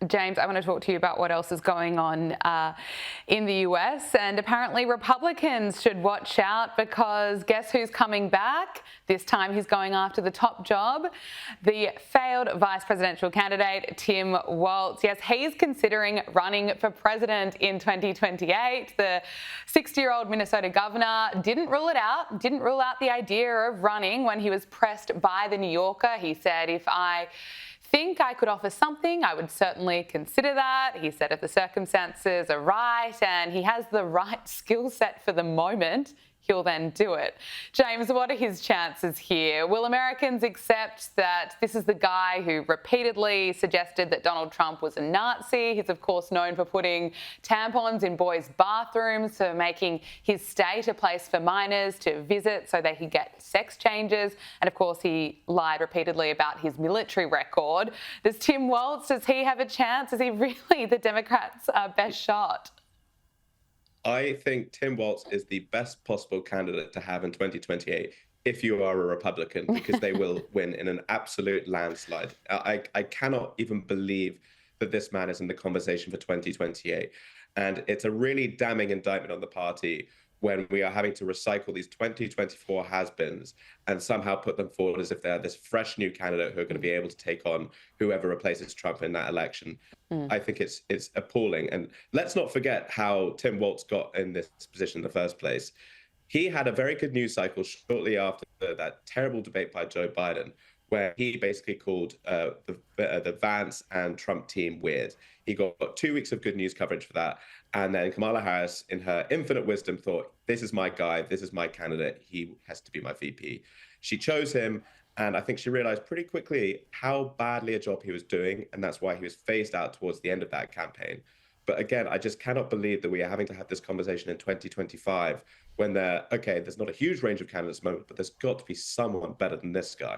James, I want to talk to you about what else is going on in the US. And apparently Republicans should watch out because guess who's coming back? This time he's going after the top job. The failed vice presidential candidate, Tim Walz. Yes, he's considering running for president in 2028. The 60-year-old Minnesota governor didn't rule out the idea of running when he was pressed by The New Yorker. He said, if I think I could offer something, I would certainly consider that. He said if the circumstances are right and he has the right skill set for the moment, he'll then do it. James, what are his chances here? Will Americans accept that this is the guy who repeatedly suggested that Donald Trump was a Nazi? He's, of course, known for putting tampons in boys' bathrooms, for making his state a place for minors to visit so they could get sex changes. And, of course, he lied repeatedly about his military record. Does Tim Walz, does he have a chance? Is he really the Democrats' best shot? I think Tim Walz is the best possible candidate to have in 2028 if you are a Republican, because they will win in an absolute landslide. I cannot even believe that this man is in the conversation for 2028. And it's a really damning indictment on the party when we are having to recycle these 2024 has-beens and somehow put them forward as if they're this fresh new candidate who are going to be able to take on whoever replaces Trump in that election. I think it's appalling. And let's not forget how Tim Walz got in this position in the first place. He had a very good news cycle shortly after that terrible debate by Joe Biden, where he basically called the Vance and Trump team weird. He got 2 weeks of good news coverage for that. And then Kamala Harris, in her infinite wisdom, thought, this is my guy, this is my candidate, he has to be my VP. She chose him, and I think she realized pretty quickly how badly a job he was doing, and that's why he was phased out towards the end of that campaign. But again, I just cannot believe that we are having to have this conversation in 2025 when there's not a huge range of candidates at the moment, but there's got to be someone better than this guy.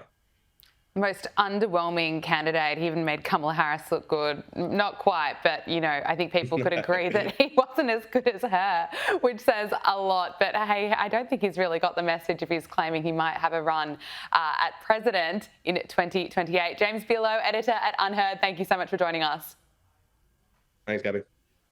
Most underwhelming candidate. He even made Kamala Harris look good. Not quite, but, I think people could agree that he wasn't as good as her, which says a lot. But, hey, I don't think he's really got the message if he's claiming he might have a run at president in 2028. James Below, editor at Unheard, thank you so much for joining us. Thanks, Gabby.